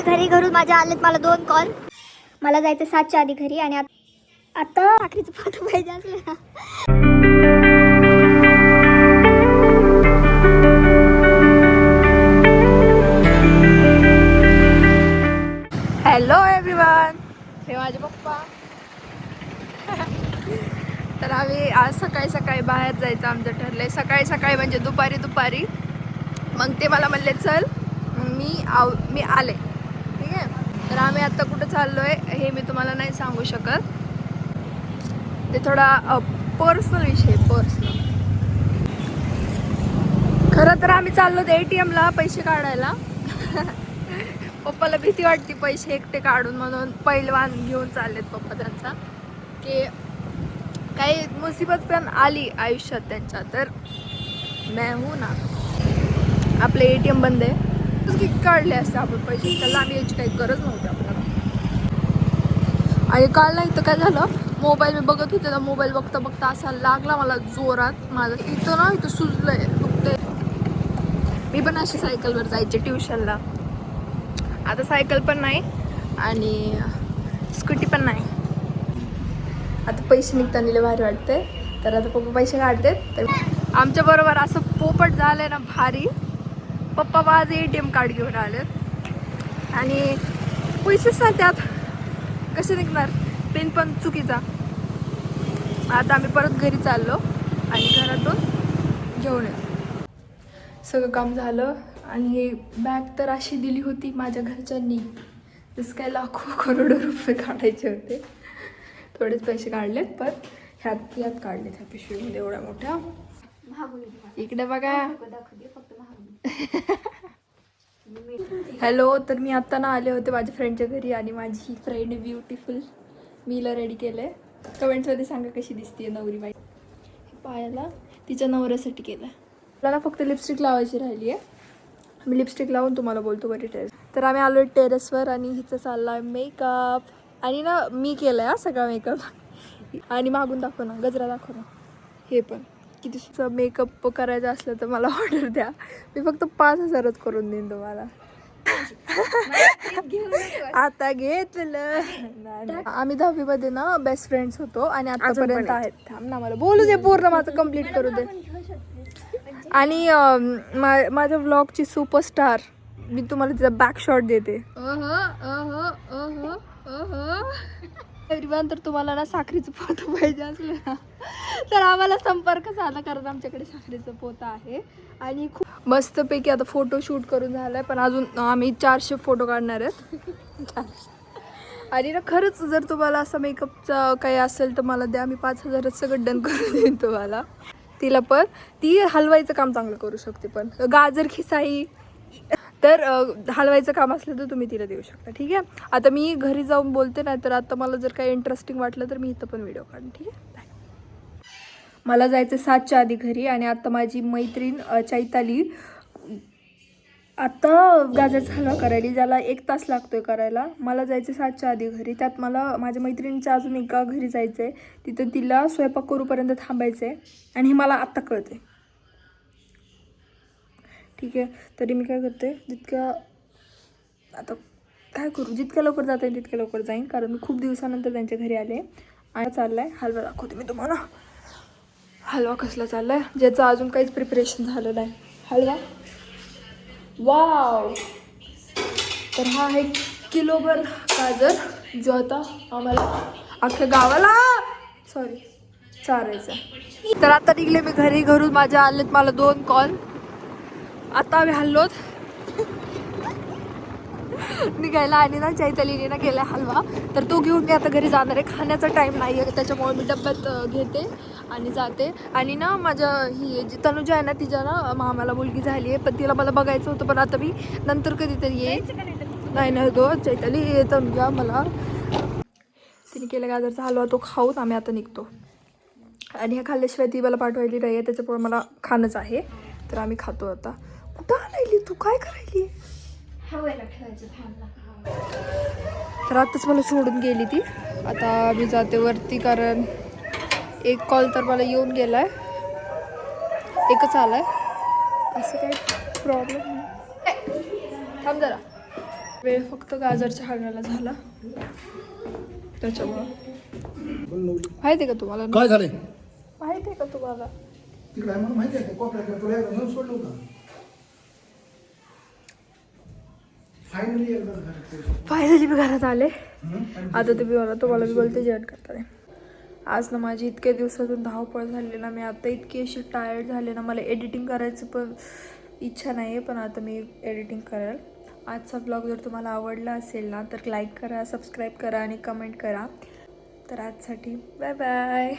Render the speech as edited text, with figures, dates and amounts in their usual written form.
घरी घरून माझ्या आलेत मला 2 कॉल. मला जायचं 7च्या आधी घरी आणि आता साखरीचं फोटो पाहिजे असलं ना. हॅलो एव्हरीवन, हे माझे पप्पा. तर आम्ही आज सकाळी सकाळी बाहेर जायचं आमचं ठरलंय. सकाळी सकाळी म्हणजे दुपारी. मग ते मला म्हणले चल, मी आले. ठीक आहे. तर आम्ही आत्ता कुठं चाललोय हे मी तुम्हाला नाही सांगू शकत. ते थोडा पर्सनल विषय. खरं तर आम्ही चाललो ATMला पैसे काढायला. पप्पाला भीती वाटते पैसे एकटे काढून, म्हणून पैलवान घेऊन चाललेत पप्पा त्यांचा. की काही मुसीबत पण आली आयुष्यात त्यांच्या तर मैं हूं ना. आपले ATM बंद आहे. किती काढले असते आपण पैसे, त्याला आम्ही याची काही गरज नव्हती आपल्याला. आणि काल नाही तर काय झालं, मोबाईल मी बघत होते ना, मोबाईल बघता असा लागला मला जोरात. माझं इथं सुजलंय, दुखतंय. मी पण अशी सायकलवर जायचे ट्युशनला. आता सायकल पण नाही आणि स्कूटी पण नाही. आता पैसे निघताना लय भारी वाटते. तर आता पप्पा पैसे काढतात. तर आमच्या बरोबर असं पोपट झालंय ना भारी. पप्पा माझं ATM कार्ड घेऊन आलेत आणि पैसेच ना त्यात कसे निघणार. पिन पण चुकीचा. आता आम्ही परत घरी चाललो आणि घरातून घेऊन येतो. सगळं काम झालं आणि हे बॅग तर अशी दिली होती माझ्या घरच्यांनी, जसं काय लाखो करोडो रुपये काढायचे होते. थोडेच पैसे काढलेत, पण ह्यात काढलेत ह्या पिशवीमध्ये एवढ्या मोठ्या. इकडे बघा. हॅलो. तर मी आत्ता ना आले होते माझ्या फ्रेंडच्या घरी आणि माझी ही फ्रेंड ब्युटिफुल मीला रेडी केलंय. कमेंट्समध्ये सांगा कशी दिसते नवरी बाई. पायाला तिच्या नवऱ्यासाठी केलं. मला फक्त लिपस्टिक लावायची राहिली आहे. मी लिपस्टिक लावून तुम्हाला बोलतो बरी टेरेस. तर आम्ही आलो टेरेसवर आणि हिचं चालला आहे मेकअप. आणि ना मी केलं आहे सगळा मेकअप. आणि मागून दाखव ना, गजरा दाखव ना. हे पण किती मेकअप करायचं असलं तर मला ऑर्डर द्या. मी फक्त 5,000च करून देईन तुम्हाला. आता घेतलं. आम्ही 10वीमध्ये ना बेस्ट फ्रेंड्स होतो आणि आतापर्यंत आहेत. थांब ना, मला बोलू दे, पूर्ण माझं कम्प्लीट करू दे. आणि माझ्या व्लॉगची सुपरस्टार मी तुम्हाला तिचा बॅक शॉट देते. एव्हरीवन, तर तुम्हाला ना साखरीचं पोतं पाहिजे असलं ना तर आम्हाला संपर्क साधा, कारण आमच्याकडे साखरेचं पोतं आहे. आणि खूप मस्तपैकी आता फोटो शूट करून झालाय, पण अजून आम्ही 400 फोटो काढणार आहेत. आणि ना खरंच जर तुम्हाला असं मेकअपचं काही असेल तर मला द्या. मी 5,000च सगळं डन करून देईन तुम्हाला. तिला पण ती हलवायचं काम चांगलं करू शकते, पण गाजर खिसाई तर हलवायचं काम असलं तर तुम्ही तिला देऊ शकता. ठीक आहे. आता मी घरी जाऊन बोलते, नाही तर आता मला जर काही इंटरेस्टिंग वाटलं तर मी इथं पण व्हिडिओ काढेन. ठीक आहे. बाय. मला जायचं 7च्या आधी घरी आणि आता माझी मैत्रीण चैताली आता गाजरचा हलवा करायला, ज्याला 1 तास लागतोय करायला. मला जायचं 7च्या आधी घरी. त्यात मला माझ्या मैत्रिणीच्या अजून एका घरी जायचं आहे. तिथं तिला स्वयंपाक करूपर्यंत थांबायचं आहे आणि हे मला आत्ता कळते. ठीक आहे. तरी मी काय करते, आता काय करू, जितक्या लवकर जाता येईल तितक्या लवकर जाईन, कारण मी खूप दिवसानंतर त्यांच्या घरी आले. आणि चाललाय हलवा दाखवते मी तुम्हाला. हलवा कसला चाललाय, ज्याचं अजून काहीच प्रिपरेशन झालं नाही. हलवा वाव. तर हा आहे किलोभर गाजर, जो आता आम्हाला अख्ख्या गावाला चारायचा. तर आता निघले मी घरी. घरून माझ्या आलेत मला 2 कॉल. आता आम्ही हल्लोत निघायला आणि ना चैतालीने ना केला हलवा, तर तो घेऊन मी आता घरी जाणार आहे. खाण्याचा टाईम नाही आहे, त्याच्यामुळे मी डब्यात घेते आणि जाते. आणि ना माझ्या ही जी तनुजा आहे ना, तिच्या ना मामाला मुलगी झाली आहे, पण तिला मला बघायचं होतं. पण आता मी नंतर कधीतरी येईल. नाही गो चैताली, तनुजा मला तिने केला गाजरचा हलवा, तो खाऊन आम्ही आता निघतो. आणि ह्या खाल्ल्याशिवाय ती मला पाठवायली नाही आहे, त्याच्यामुळे मला खाणंच आहे. तर आम्ही खातो आता. कुठं आणायली तू, काय करायली? तर आताच मला सोडून गेली ती. आता मी जाते वरती, कारण 1 कॉल तर मला येऊन गेलाय, 1च आलाय. असं काही प्रॉब्लेम नाही. थांब जरा. वेळ फक्त गाजरच्या हलव्याला झाला त्याच्यामुळं. माहिती आहे का तुम्हाला? काय झालंय माहिती आहे का तुम्हाला? तिकडे मला माहिती आहे कोपऱ्यात तुला एकदा नेऊन सोडलं होतं. फायनली मी घरात आले. आता तुम्हाला मी बोलते जेवण करताना. आज ना माझी इतक्या दिवसातून धावपळ झाली ना, मी आता इतकी अशी टायर्ड झाले ना, मला एडिटिंग करायचं पण इच्छा नाही आहे, पण आता मी एडिटिंग करेल. आजचा ब्लॉग जर तुम्हाला आवडला असेल ना तर लाईक करा, सबस्क्राईब करा आणि कमेंट करा. तर आजसाठी बाय बाय.